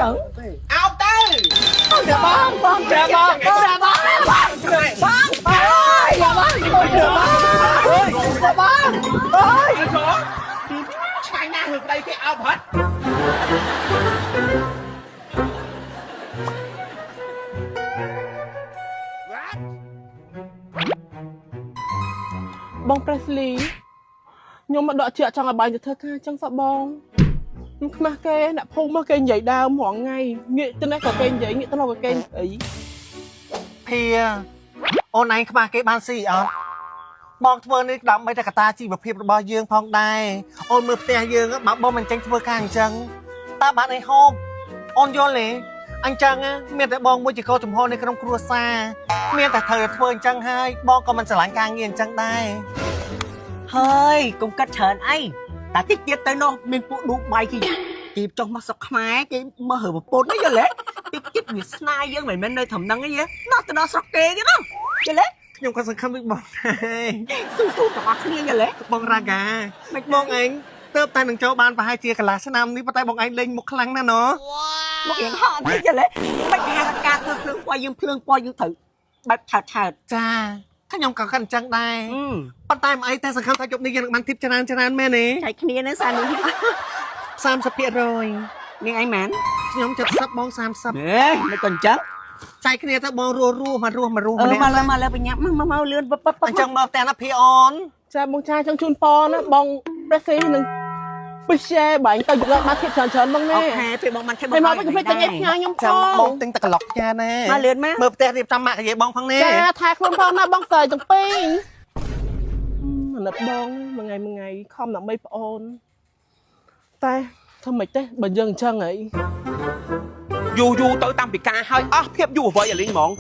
chẳng ao tới dạ bông dạ bông dạ bông ơi dạ bông dạ bông ơi Chai na ngược đây cái ao hết bông Presley nhưng mà đợi chuyện chẳng là bài thơ ca chẳng sợ bông mà cái nạp phô mà cái nhảy đào mỗi ngày nghĩ tên này có cái giấy nghĩ tên nào có cái ấy thì ôn anh mà cái ban xì bong thưaនេះដល់មិនតែកតាជីវភាពរបស់យើងផងដែរអូនមើលផ្ទះយើងបើបងមិនចេញធ្វើការអញ្ចឹងតើបានអីហូបអូនយល់ទេអញ្ចឹងមានតែបងមួយជាកោចំហនៅក្នុងគ្រួសារមានតែត្រូវធ្វើអញ្ចឹងហើយបងក៏មិនស្រឡាញ់ការងារអញ្ចឹងដែរហើយកុំកាត់ច្រើនអីតែតិចទៀតទៅនោះមានពួកឌូបៃគេចុះមកស្រុកខ្មែរគេមើលប្រពន្ធហ្នឹងយល់ទេតិចទៀតវាស្នាយយើងមិនមែននៅត្រឹមហ្នឹងទេនោះទៅដល់ស្រុកគេទៀតណាយល់ទេខ្ញុំក៏សង្ឃឹមដូចបងដែរស៊ូទាំងអស់គ្នាយល់ទេបងរ៉ាកាមិនបងឯងទៅតែនឹងចូលបានប្រហែលជាកន្លះឆ្នាំនេះប៉ុន្តែបងឯងលេងមុខខ្លាំងណាស់ណ៎មករៀងហត់យល់ទេមិនគេហៅការធ្វើភ្លើងពណ៌យើងភ្លើងពណ៌យើងត្រូវបែបឆើតចាខ្ញុំក៏កាន់អញ្ចឹងដែរប៉ុន្តែមិនអីតែសង្ឃឹមថាយប់នេះយើងនឹងបានធីបច្រើនមែនទេចែកគ្នានៅសានេះ30%នាងឯងមែនខ្ញុំ70បង30មិនក៏អញ្ចឹងចែកគ្នាទៅបងរស់មកម្នាក់មកលើបញ្ញាប់មកលឿនបបអញ្ចឹងមកផ្ទះណាភីអូនចាបងចាចង់ជូនប៉ណាបង Presley នឹងពិសេសបាញ់ទៅយកមកធៀបច្រើនបងនេះអូខេពេលបងបានធៀបបងមកទៅពេកតែញ៉ាំផ្ញើខ្ញុំផងបងទិញតែក្លុកញ៉ាណែមកលឿនមកមើលផ្ទះរៀបចំម៉ាក់យាយបងផងនេះចាថែខ្លួនផងណាបងស្រីទាំងពីរអាណិតបងមួយថ្ងៃខំដើម្បីប្អូនតែធ្វើម៉េចទេបើយើងអញ្ចឹងហីយូទៅតាំងពីការហើយអស់ភាពយូអ្វីអាលីងហ្មង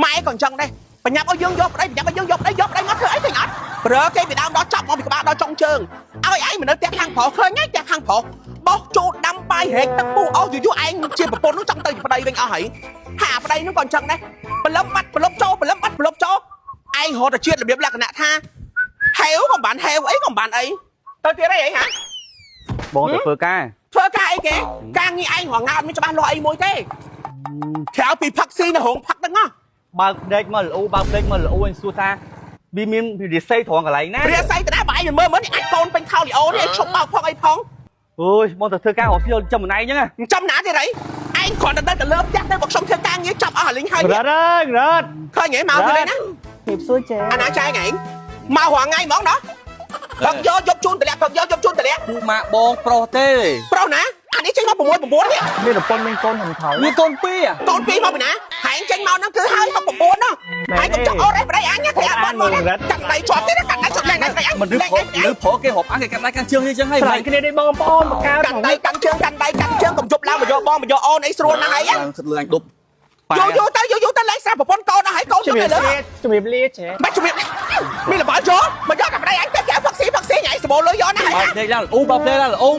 ម៉ែក៏អញ្ចឹងដែរបញ្ញាប់ឲ្យយើងយកប្តីបញ្ញាប់ឲ្យយើងយកប្តីមកធ្វើអីឃើញអត់ប្រើគេពីដើមដល់ចប់មកពីក្បាលដល់ចុងជើងឲ្យឯងមិននៅផ្ទះខាងប្រុសឃើញទេផ្ទះខាងប្រុសបោះជូតដាំបាយហែកទឹកពុះអស់យូឯងជាប្រពន្ធនោះចង់ទៅជាប្តីវិញអស់ហើយហាប្តីនោះក៏អញ្ចឹងដែរព្រលឹមបាត់ព្រលឹមចូលព្រលឹមបាត់ព្រលឹមចូលឯងរត់ទៅជាតិរបៀបលក្ខណៈថាហេវក៏បានហេវអីក៏បានអីទៅទៀតអីហ៎បងទៅធ្វើការអីគេការងារឯងរងណាអត់មានច្បាស់លាស់អីមួយទេក្រៅពីផឹកស៊ីនៅរោងផឹកហ្នឹងបើកដេកមកល្អបើកដេកមកល្អអញសួរថាវាមានរិស័យត្រង់កន្លែងណារិស័យតាបើឯងមើលអាចកូនពេញខោលីអូនេះឈប់បើកផងអីផងអូយបងទៅធ្វើការរកស៊ីចំម្នាក់អញ្ចឹងចំណាទៀតអីឯងគ្រាន់តែទៅលើផ្ទះទៅមកខ្ញុំធ្វើការងារចាប់អស់អាលីងហើយរត់ឃើញហ៎មកទៅណាភាពសួរចេះអាណាចាយឯងមករាល់ថ្ងៃហ្មងណោះផឹកយកជូនតម្លាក់ផឹកយកជូនតម្លាក់ពូម៉ាក់បងប្រុសទេប្រុសណាអានេះចេញមក6 9នេះមានប្រពន្ធមានកូនហ្នឹងថោមានកូន2មកពីណាហែងចេញមកហ្នឹងគឺហើយមក9នោះហើយកុំចង់អូនអីប្តីអញទេអត់បានមកកាត់ដៃជាប់ទេកាត់ដៃជាប់ឡើងដៃអញមិនឬព្រោះគេហប់អញគេកាត់ដៃកាន់ជើងអញ្ចឹងហើយស្រឡាញ់គ្នានេះបងប្អូនមកកើតកាត់ដៃកាន់ជើងកុំជប់ឡើងមកយកបងមកយកអូនអីស្រួលណាស់ហើយគិតលឿនអញដប់យូរទៅលេងសារប្រពន្ធកូនដល់ហើយកូនទៅលើជំរាបលាចេះមិនជំរាបមានលបចូលមកយកកាត់ដៃអញទៅកែផឹកស៊ីញ៉ៃសបោលុយយកណាហើយបើដេកឡើងអូបើផ្លេឡើងអូ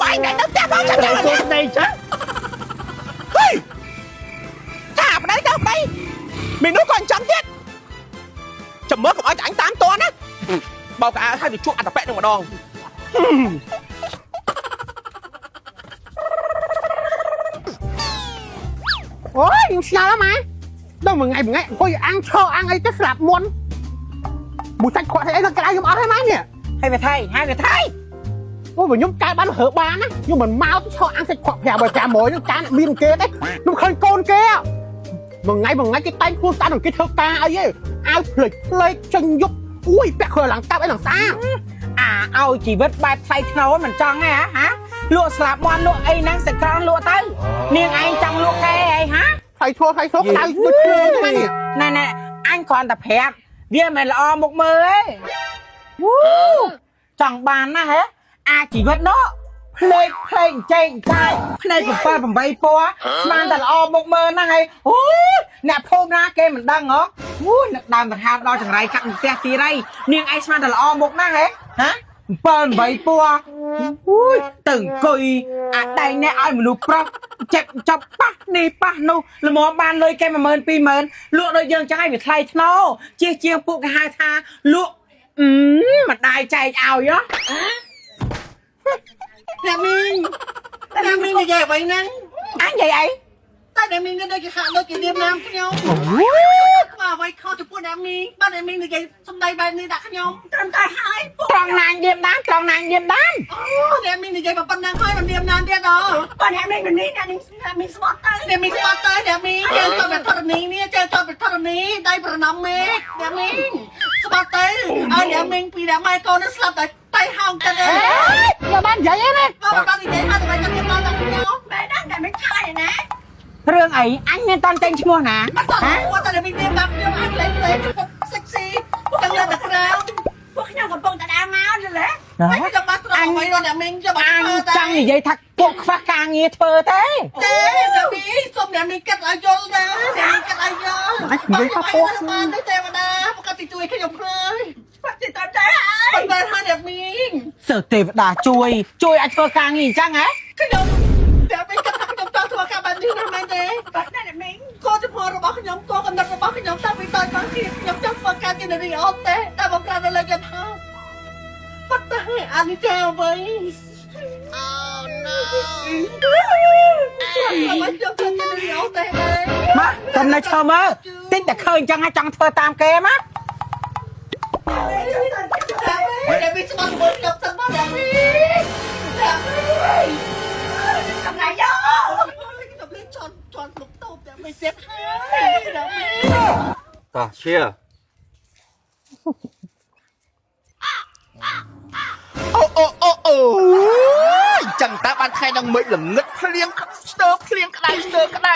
បាយតែទៅផ្ទះបងចាំទៅដៃចាហេថាប្តីទៅប្តីមាននោះក៏អញ្ចឹងទៀតចាំមើលកុំឲ្យតែអញតាមតន់ណាបោកឲ្យទៅជួបអត្តបៈនឹងម្ដងអូយខ្ញុំស្នាលម៉ែដល់មួយថ្ងៃអង្គុយអាំងឈរអាំងអីទៅស្លាប់មុនមួយសាច់ខ្វាក់អីនៅក្រៅខ្ញុំអត់ហើយម៉ែនេះហើយវាថៃអូបើខ្ញុំកើតបានរើបានណាខ្ញុំមិនមកទៅឈរអាំងសាច់ខ្វាក់ប្រាប់បើចាំមួយនឹងការមានគេទេខ្ញុំឃើញកូនគេមួយថ្ងៃគេតែងខ្លួនស្អាតនឹងគេធ្វើការអីទេអាវផ្លេចចេញយប់អួយពាក់ខ្លួនឡើងតាប់អីឡើងសាឲ្យជីវិតបែបថ្លៃថ្នូរមិនចង់ទេហ៎លក់ស្លាប់មន់លក់អីហ្នឹងសាច់ក្រនលក់ទៅនាងឯងចង់លក់គេអីហ៎ថ្លៃឈ្លោះដៅដូចខ្លួនហ្នឹងណែអញគ្រាន់តែប្រាប់វាមិនល្អមុខមើលទេចង់បានណាហ៎អាជីវិតនោះផ្លេងចេញកាយផ្នែក7 8ពណ៌ស្មានតែល្អមុខមើលណាហើយអូអ្នកភូមិណាគេមិនដឹងហ៎នឹកដើមដង្ហើមដល់ចង្រៃកាត់ផ្ទះទីរៃនាងឯងស្មានតែល្អមុខណាហ៎ហ៎7 8ពណ៌ទៅអង្គុយអាដៃនេះឲ្យមនុស្សប្រុសចាប់ប៉ះនេះប៉ះនោះល្មមបានលុយគេ10000 20000លក់ដូចយើងចឹងឲ្យវាថ្លៃថ្នូរជាងពួកគេហៅថាលក់មិនដាយចែកឲ្យហ៎អ្នកមីងនិយាយអ្វីហ្នឹង anh vậy ấy តែអ្នកមីងនៅគេហាក់ដូចគេនាមណាមខ្ញុំខ្វះអ្វីខុសចំពោះអ្នកមីងបាទអ្នកមីងនិយាយសំដីបែបនេះដាក់ខ្ញុំត្រឹមតែហើយ tròn nàng điềm đám tròn nàng điềm đám អូអ្នកមីងនិយាយប៉ុណ្ណឹងហើយមិននាមណាមទៀតអូបាទអ្នកមីងនេះអ្នកមីងស្បត់ទៅអ្នកមីងស្បត់ទៅអ្នកមីងជើងទៅបធរនីនេះជើងទៅបធរនីដៃប្រណំមេអ្នកមីងស្បត់ទៅឲ្យអ្នកមីងពីអ្នកម៉ែកូនស្លាប់តែហោងទៅទេ nhà ban vậy á nè បាទនិយាយថាតែខ្ញុំមកដល់ខ្ញុំបែរណាស់តែមិនឆាយណា rương ấy anh nên toàn tên mua nè បាត់តោះតែមីងនាមដាក់ខ្ញុំអាចលេងសេកស៊ីខ្ញុំលើតែក្រៅពួកខ្ញុំកំពុងតែដើរមកទេ ហើយចាំបាត់ត្រង់អ្វីរត់អ្នកមីងចាំបាត់ anh chẳng gì vậy thật cuộc phá ca nghe thơ thế ទេអ្នកមីងសុំអ្នកមីងគិតឲ្យយល់ទៅអ្នកមីងគិតឲ្យយល់និយាយថាពោះបានទេវតាប្រកាសទីជួយខ្ញុំហើយបាត់ទីតតែហើយបានហើយអ្នកមីង sợ tề đà chui anh thơ ca nghe chẳng hả ខ្ញុំអ្នកមីងគិតថាខ្ញុំចង់ធ្វើការបែបនេះណាមែនទេបាត់អ្នកមីងកូនចំពោះរបស់ខ្ញុំកូនកំណត់របស់ខ្ញុំតាំងពីតូចមកខ្ញុំចង់ធ្វើការជានារីអត់ទេតែបំប្រាំទៅលើគេថាបាត់តែអានេះចាអ្វី má cầm này chờ mơ tính là khơi chẳng hay chẳng thơ tam kê má អ្នកមីងស្មោះមើលខ្ញុំសិនមកអ្នកមីងកំណាយយកខ្ញុំលេងជន់លុកតូបអ្នកមីងទៀតហើយអ្នកមីង តាឈៀ អូចឹងតើបានថ្ងៃនឹងមិនល្ងឹតភ្លៀងស្ទើភ្លៀងក្តៅ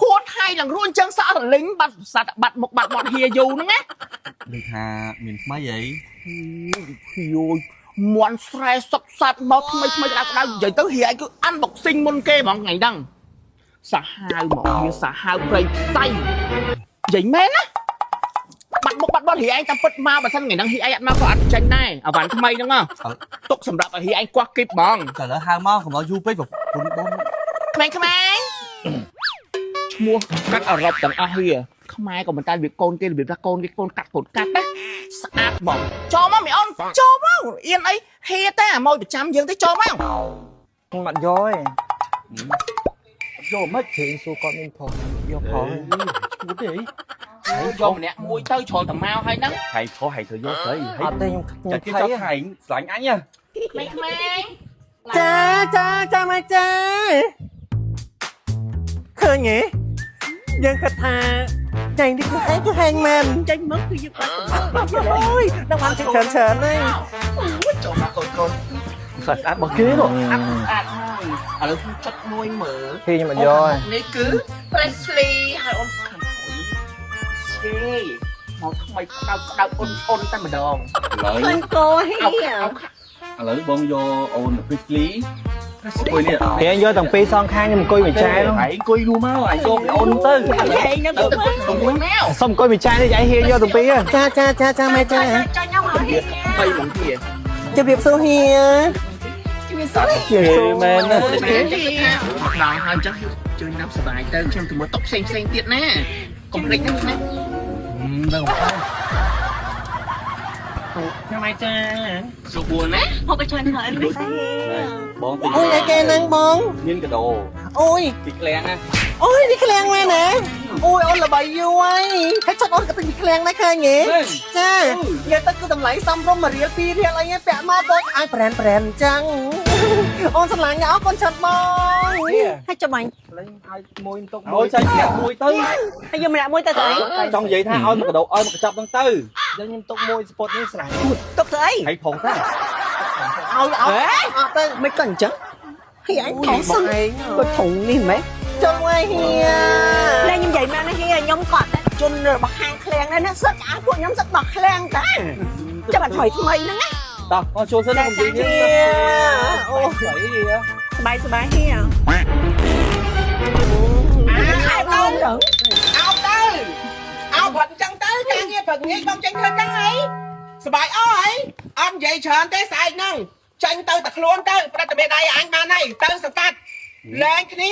ហួតថ្ងៃឡើងរួនចឹងសក់រលិញបាត់សត្វបាត់មុខបាត់មាត់ហៀយូហ្នឹងណា ដូចថាមានថ្មីអី យោមន់ស្រែសុកសត្វមកថ្មីក្តៅនិយាយទៅហៀឯងគឺអានបុកស៊ីងមុនគេហ្មងថ្ងៃហ្នឹងសាហាវមកហៀសាហាវព្រៃផ្សៃនិយាយមែនណាបាត់មុខបាត់មាត់ហៀឯងតាមពិតមកបើសិនថ្ងៃហ្នឹងហៀឯងអត់មកក៏អត់ចាញ់ដែរអាវ៉ាន់ថ្មីហ្នឹងទុកសម្រាប់ឲ្យហៀឯងគោះគីបហ្មង តែលើហៅមកកុំឲ្យយូរពេកប្រពន្ធបង ក្មេងឈ្មោះកាត់អរ៉ុបទាំងអស់ហៀខ្មែរក៏មិនតែវាកូនគេរបៀបថាកូនគេកូនកាត់ណាស្អាតបងចូលមកមីអូនចូលមកអៀនអីហៀតែអាម៉ួយប្រចាំយើងទៅចូលមក mặt rồi យកមិនជិះស៊ូគាត់មានផងយកផងឈ្មោះទេ យកម្នាក់មួយទៅជ្រុលតែមកហើយហ្នឹង ហើយខុសហើយធ្វើយកស្អី ở đây ចាគេចោលថៃស្លាញ់អញណា ក្មេង ចាមកចាឃើញទេយើងគិតថាចាញ់នេះគឺឯងគឺហែងមែនចាញ់មកគឺយើងបាត់អូយដល់បានច្រើនហ្នឹង ចូលមកកូន ស្អាតរបស់គេនោះ ស្អាតហើយឥឡូវខ្ញុំចុចមួយមើល khi nhưng mà rồi នេះគឺ Presley ហើយអូនខាងស្អីមកថ្មីក្តៅអូនតែម្ដង ឥឡូវ កោហី ឥឡូវបងយកអូន Presley អង្គុយនេះ thì anh vô tầng pi son khang nhưng mà coi bị trai luôn ហើយអង្គុយយូរមកហើយយកអូនទៅ ហេខ្ញុំទៅមួយម៉ែ xong coi bị trai đi chạy hia vô tầng pi á ចាមកចា ចាញ់ខ្ញុំហើយបីមិនទៀត ជំរាបសួរហៀ មែនណា ដល់ហើយចឹងជួយណាប់សុបាយទៅខ្ញុំទៅមើលតុកផ្សេងទៀតណាកុំភ្លេចណា ដឹងអត់ ทำไมจ้าสุบัวนะ មកក៏ច្រើនហើយ បងទៅ អូយអីគេហ្នឹងបង មានកដោ អូយ ពីក្លៀងណា អូយនេះឃ្លាំងមែនណាអូយអូនល្បីយូរហើយហើយចុចអូនក៏ទិញពីឃ្លាំងដែរឃើញទេចានិយាយទៅគឺតម្លៃសមរម្យ1រៀល2រៀលអីពាក់មកដូចឲ្យប្រែនអញ្ចឹងអូនស្រឡាញ់អរគុណច្រើនបងហើយចាំបាញ់ លេងឲ្យមួយទុកមួយចែកម្នាក់មួយទៅ ហើយយកម្នាក់មួយទៅទៅអី ចង់និយាយថាឲ្យមកកដោឲ្យមកកញ្ចប់ហ្នឹងទៅយើងខ្ញុំទុកមួយស្ពតនេះស្រឡាញ់ ទុកទៅអី ហើយផងតា ឲ្យអត់ទៅមិនក៏អញ្ចឹងហើយអញថងសឹងក៏ធុងនេះមែនចង់ឲ្យហៀលែងខ្ញុំនិយាយមកណាហៀខ្ញុំគាត់ជន់របស់ហាងឃ្លាំងហ្នឹងសឹកអាពួកខ្ញុំសឹករបស់ឃ្លាំងតាចាំបាត់ថ្មីហ្នឹងណា តោះចូលសិនខ្ញុំនិយាយនេះអូស្អីហ៎ สบายហៀខែបងទៅ เอาผัดจังเต้ยจังเงี้ยผัดงี้ต้องจังเธอจังไงสบายอ้อยอันใหญ่เฉินเต้สายนั่งจังเต้ยตะคล้วนเต้ยประตูเบดายอันมาในเต้ยสกัดแรงគ្នា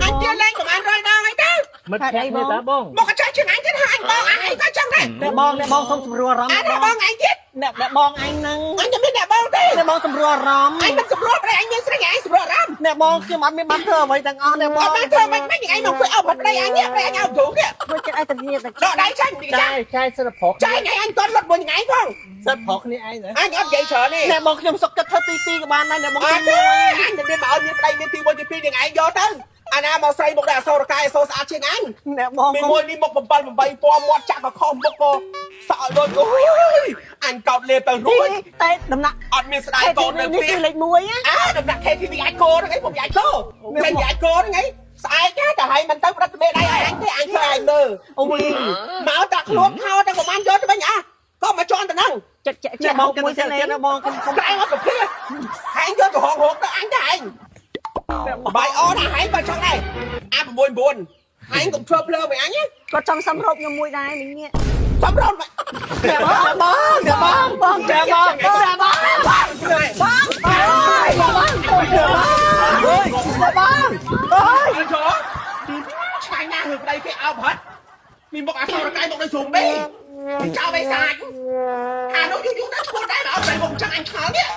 อันเตี้ยแรงของอันไรได้ไงเต้ย មិត្តភក្តិគ្នាតាបង មកកញ្ចក់ជាងអញទៀតហើយបងអញក៏ចឹងដែរ អ្នកបងសុំសម្រួលអារម្មណ៍ អញបងអញទៀត អ្នកបងអញហ្នឹង អញจะមានអ្នកបងទេ អ្នកបងសម្រួលអារម្មណ៍ អញមិនសម្រួលប្រែអញមានស្រីអញសម្រួលអារម្មណ៍ ន nè bong kia mà mình bắt thơ vậy thằng on nè អ bong ត់បានធ្វើមិនយ៉ាងឯងមកធ្វើអោបប្រៃអញនេះប្រៃអញអោបធូនេះ thôi cái ai tự nhiên ដកដៃចាញ់ទីចា trai sẽ là phổ ចាញ់ឯងតន់លត់មួយថ្ងៃផង rất phổ cái này ai nữa អញអត់និយាយច្រើនទេ nè bong kia sọc cái thơ tí tí của bạn này nè bong អត់ kia ទេអញទៅមានបើឲ្យមានប្តីមានទីមួយទីពីរយ៉ាងឯងយកទៅអាណាមកស្រីមកដែរអសូរកាយអសូរស្អាតជាងអញ nè bong មានមួយនេះមុខ7 8ពណ៌មាត់ចាក់ក៏ខុសមុខក៏សក់ដូចអូយអញកោតលេបទៅរួច tay đầm nặng អត់មានស្ដាយកូននៅផ្ទះ នេះលេខ1á ដំណាក់ KTV អាចគោហ្នឹងឯងผมអាចគោខ្ញុំអាចគោហ្នឹងឯងស្អែកណាទៅឲ្យមិនទៅប្រត់មេដៃឲ្យអញទេអញធ្វើឲ្យមើល ôi មកតាខ្លួនខោតែប្រហែលយកទៅវិញក៏មកជន់ទៅហ្នឹង chạy chạy chạy bong cái này nè bong không không តែអត់ប្រភេទហើយយកទៅហងហងទៅអញទៅឯងបាយអនហើយបើចង់ដែរអា9 9ហើយកុំធ្វើភ្លើវិញអញ có trong xăm rộp như mùi đai mình nghe សំរត់ nè bong nè bong bong nè bong nè bong nè bong ơi nè bong ơi nè bong ơi ឆ្ងាញ់ណាស់រឿងប្តីគេអោបហត់មានមុខអសរកាយមុខដូចជ្រុំបេចោលបេសាច់អានោះយូរយូរដល់ឈួតដែរមកអត់តែមុខចឹងអញខលនេះ